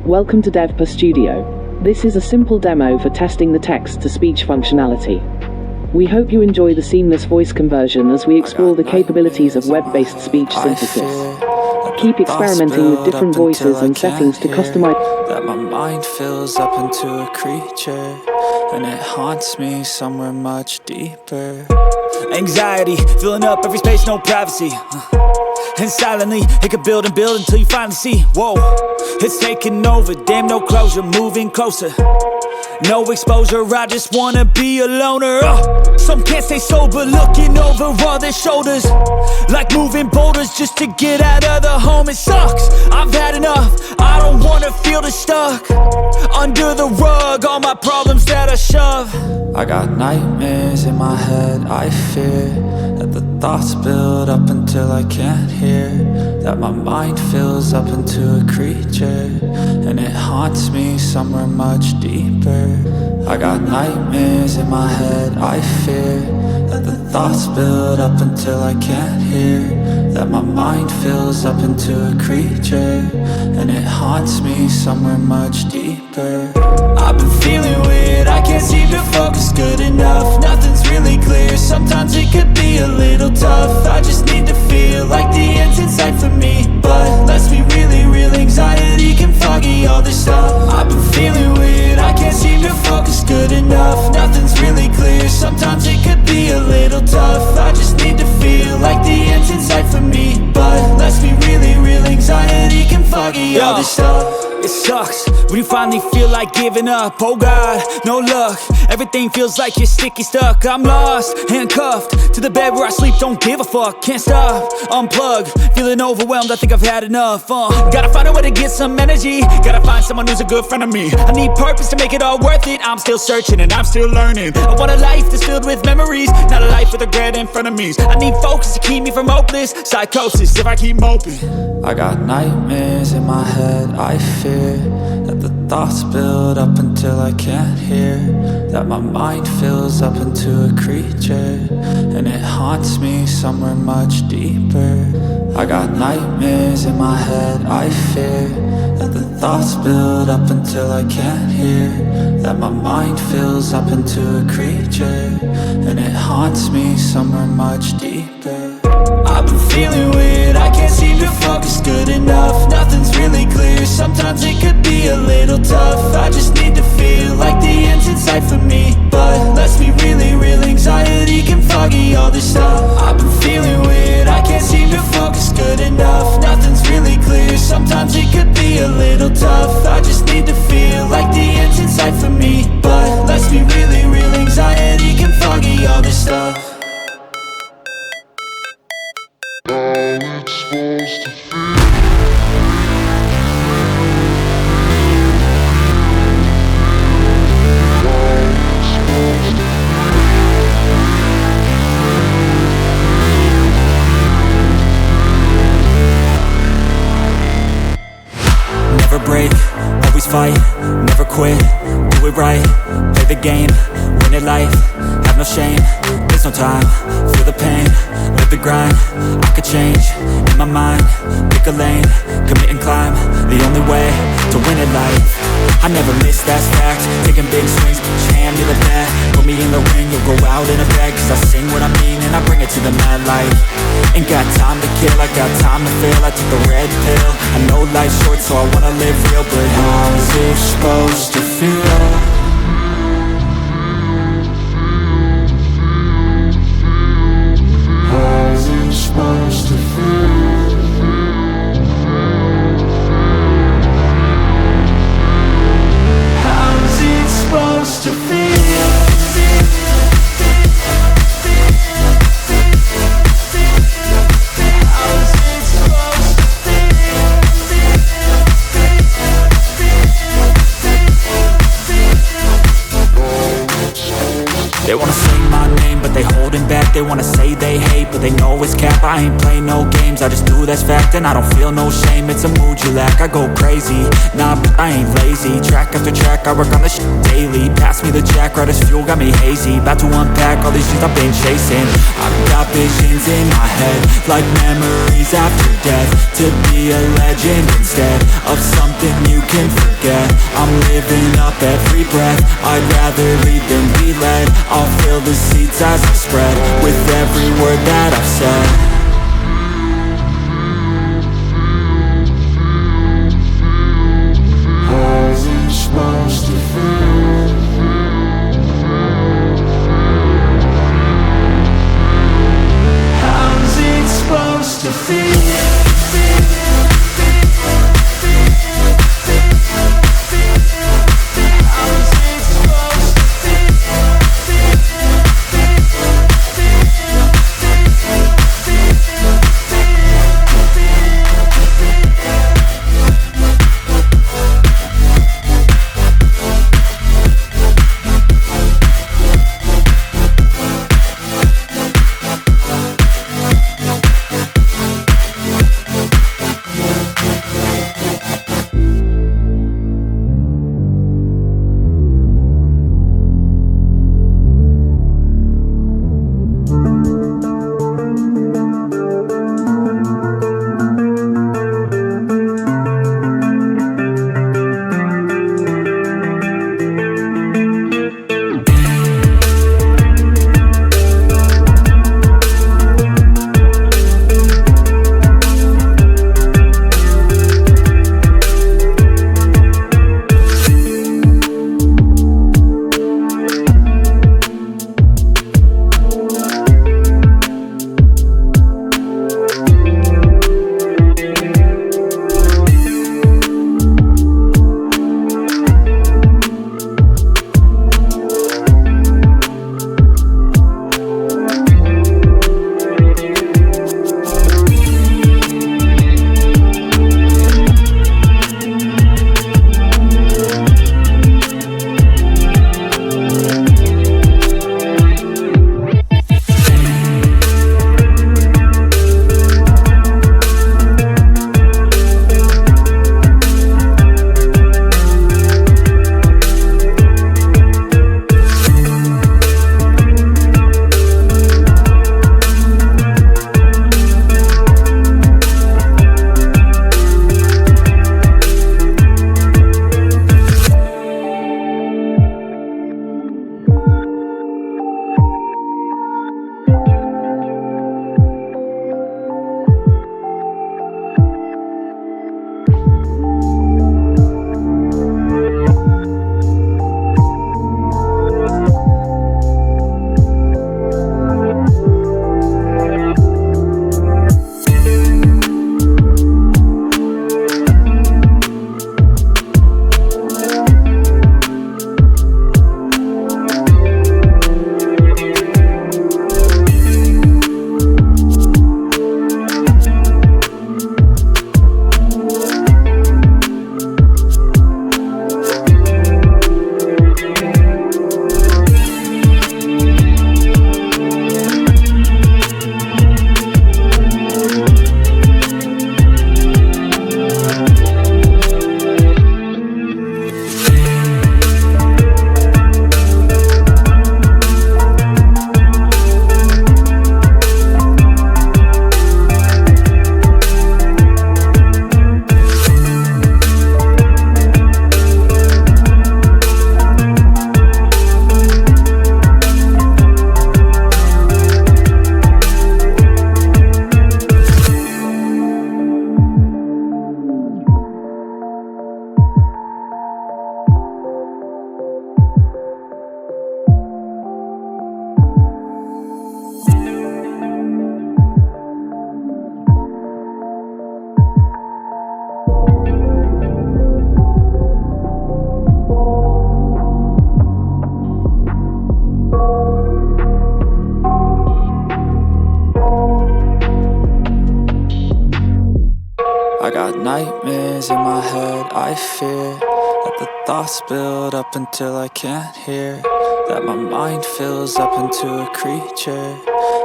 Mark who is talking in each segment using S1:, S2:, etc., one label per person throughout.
S1: Welcome to DevPer Studio. This is a simple demo for testing the text-to-speech functionality. We hope you enjoy the seamless voice conversion as we explore the capabilities of web-based speech synthesis. Keep experimenting with different voices and settings to customize.
S2: That my mind fills up into a creature, and it haunts me somewhere much deeper. Anxiety, filling up every space, no privacy. And silently, it could build and build until you finally see, whoa, it's taking over, damn no closure, moving closer. No exposure, I just wanna be a loner. Some can't stay sober, looking over all their shoulders, like moving boulders just to get out of the home. It sucks, I've had enough, I don't wanna feel the stuck under the rug, all my problems that I shove. I got nightmares in my head, I fear that the thoughts build up until I can't hear, that my mind fills up into a creature, and it haunts me somewhere much deeper. I got nightmares in my head, I fear that the thoughts build up until I can't hear, that my mind fills up into a creature, and it haunts me somewhere much deeper. I've been feeling weird, I can't seem to focus good enough. Nothing's really clear, sometimes it could be a little tough. I just need to feel like the end's in sight for me, but let's be really real, anxiety can foggy all this stuff. I've been feeling weird, I can't seem to focus good enough. Nothing's really clear, sometimes it could be a little tough. I just need to feel like the end's in sight for me, but let's be really real, anxiety can foggy all this stuff. It sucks when you finally feel like giving up. Oh God, no luck, everything feels like you're sticky stuck. I'm lost, handcuffed to the bed where I sleep, don't give a fuck. Can't stop, unplug, feeling overwhelmed, I think I've had enough. Gotta find a way to get some energy, gotta find someone who's a good friend of me. I need purpose to make it all worth it, I'm still searching and I'm still learning. I want a life that's filled with memories, not a life with regret and frenemies. I need focus to keep me from hopeless psychosis if I keep moping. I got nightmares in my head, I fear that the thoughts build up until I can't hear, that my mind fills up into a creature, and it haunts me somewhere much deeper. I got nightmares in my head, I fear that the thoughts build up until I can't hear, that my mind fills up into a creature, and it haunts me somewhere much deeper. I've been feeling weird, I can't seem to focus good enough. Nothing's really clear, sometimes it could be a little tough. I just need to feel like the end's in sight for me, but let's be really real, anxiety can foggy all this stuff. I've been feeling weird, I can't seem to focus good enough. Nothing's really clear, sometimes it could be a little tough. I just need to feel like the end's in sight for me, but let's be really real, anxiety can foggy all this stuff.
S3: Never break, always fight, never quit, do it right, play the game, win it life, have no shame, there's no time, feel the pain, live the grind, I could change, in my mind, pick a lane, commit and climb, the only way to win at life. I never miss, that's fact, taking big swings, put your hand to the bat, put me in the ring, you'll go out in a bag, cause I sing what I mean and I bring it to the mad light. Ain't got time to kill, I got time to feel, I took the red pill, I know life's short so I wanna live real, but how's it supposed to feel? Supposed to feel. How's it supposed to feel? How's it supposed to feel? They wanna say my name, but they holding back. They wanna say they hate, but they know it's cap. I ain't play no games, I just do that's fact. And I don't feel no shame, it's a mood you lack. I go crazy, nah, but I ain't lazy. Track after track, I work on this shit daily. Pass me the jack, right as fuel, got me hazy. About to unpack all these things I've been chasing. I've got visions in my head, like memories after death. To be a legend instead of something you can forget. I'm living up every breath, I'd rather lead than be led. I'll fill the seats as I spread, with every word that I've said.
S4: How's it supposed to feel? How's it supposed to feel?
S2: I got nightmares in my head, I fear that the thoughts build up until I can't hear, that my mind fills up into a creature,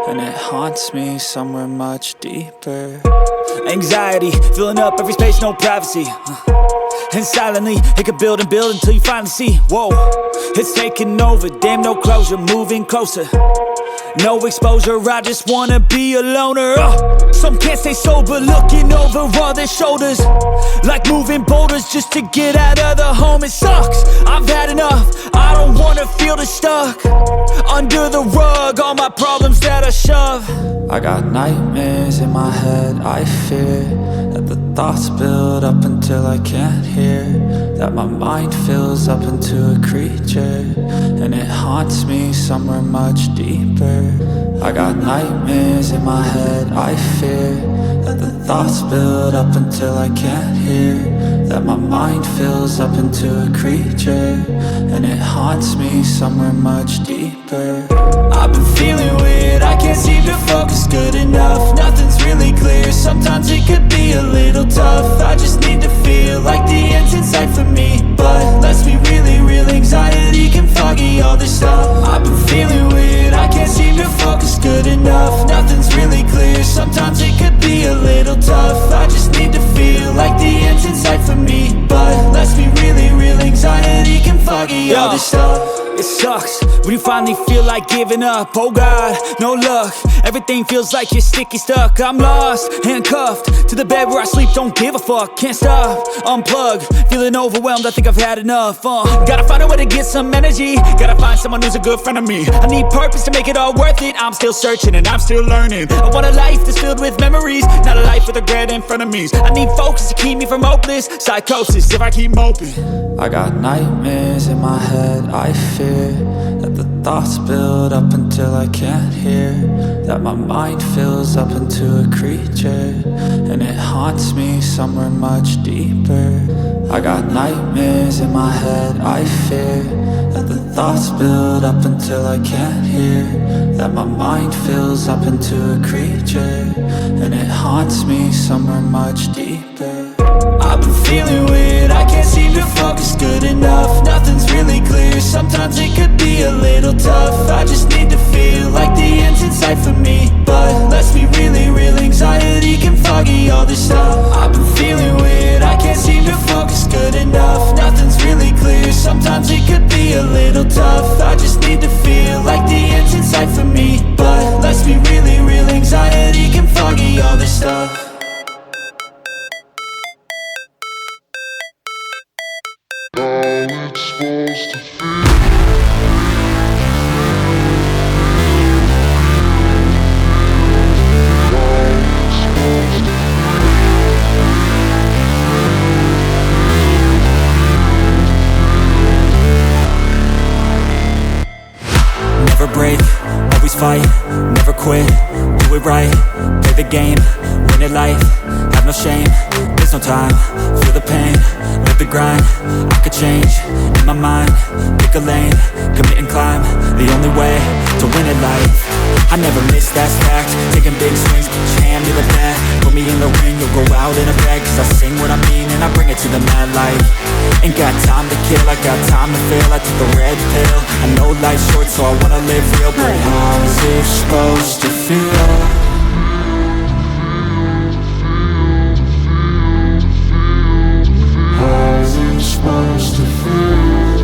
S2: and it haunts me somewhere much deeper. Anxiety, filling up every space, no privacy. And silently, it could build and build until you finally see, whoa, it's taking over, damn no closure, moving closer. No exposure, I just wanna be a loner. Some can't stay sober, looking over all their shoulders, like moving boulders just to get out of the home. It sucks, I've had enough, I don't wanna feel the stuck under the rug, all my problems that I shove. I got nightmares in my head, I fear that the thoughts build up until I can't hear, that my mind fills up into a creature, and it haunts me somewhere much deeper. I got nightmares in my head, I fear that the thoughts build up until I can't hear, that my mind fills up into a creature, and it haunts me somewhere much deeper. I've been feeling weird, I can't seem to focus good enough, nothing's really clear, sometimes it could be a little tough. I just need to feel like the end's in sight for me, but let's be really real, anxiety can foggy all this stuff. I've been feeling weird, I can't seem to focus good enough, nothing's really clear, sometimes it could be a little tough. I just need to feel like the end's in sight for me, but let's be really real, anxiety can foggy all this stuff. It sucks when you finally feel like giving up. Oh God, no luck, everything feels like you're sticky stuck. I'm lost, handcuffed to the bed where I sleep, don't give a fuck. Can't stop, unplug, feeling overwhelmed, I think I've had enough. Gotta find a way to get some energy, gotta find someone who's a good friend of me. I need purpose to make it all worth it, I'm still searching and I'm still learning. I want a life that's filled with memories, not a life with regret and frenemies. I need focus to keep me from hopeless psychosis if I keep moping. I got nightmares in my head, I fear that the thoughts build up until I can't hear, that my mind fills up into a creature, and it haunts me somewhere much deeper. I got nightmares in my head, I fear that the thoughts build up until I can't hear, that my mind fills up into a creature, and it haunts me somewhere much deeper. I've been feeling weird, I can't seem to focus good enough, nothing's really clear, sometimes it could be a little tough. I just need to feel like the end's in sight for me, but let's be really real, anxiety can foggy all this stuff. I've been feeling weird, I can't seem to focus good enough, nothing's really clear, sometimes it could be a little tough. I just need to feel like the end's in sight for me, but let's be really real, anxiety can foggy all this stuff.
S4: How it's supposed to feel.
S3: Never break, always fight, never quit, do it right, play the game, win it life, have no shame, there's no time, feel the pain, live the grind, I could change, in my mind, pick a lane, commit and climb, the only way to win at life. I never miss, that's fact, taking big swings, put your hand to the bat, put me in the ring, you'll go out in a bag, cause I sing what I mean and I bring it to the mad light. Ain't got time to kill, I got time to feel, I took the red pill, I know life's short so I wanna live real, but how's it supposed to feel?
S4: How's it supposed to feel?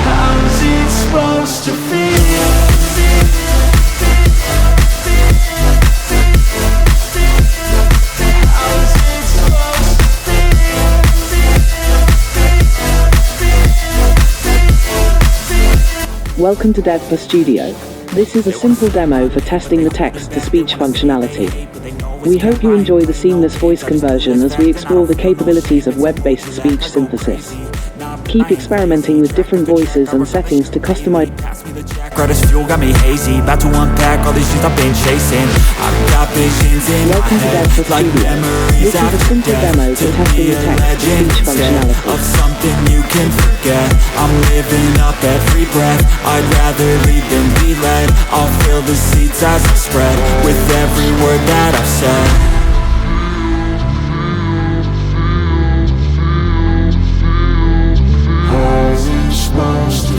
S2: How's it supposed to feel?
S1: Welcome to Dev Studio. This is a simple demo for testing the text-to-speech functionality. We hope you enjoy the seamless voice conversion as we explore the capabilities of web-based speech synthesis. Keep experimenting with different voices and settings to customize.
S3: Credits fuel got me hazy, about to unpack all these things I've been chasing. I've got visions in my
S1: Welcome to
S3: head,
S1: Dev
S3: like
S1: Studio.
S3: memories
S1: This is a
S3: after
S1: simple
S3: death.
S1: demo for
S3: To
S1: testing
S3: be
S1: the
S3: a
S1: text-to-speech
S3: legend instead
S1: functionality.
S3: of something you can forget. I'm living up every breath, I'd rather lead than be led. I'll fill the seats as I spread, with every word that I've said.
S4: How's it supposed to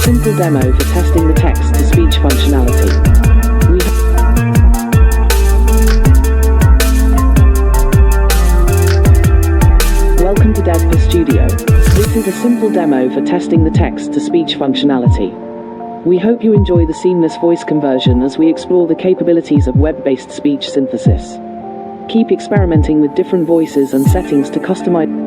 S1: simple demo for testing the text-to-speech functionality. Welcome to Dev Studio. This is a simple demo for testing the text-to-speech functionality. We hope you enjoy the seamless voice conversion as we explore the capabilities of web-based speech synthesis. Keep experimenting with different voices and settings to customize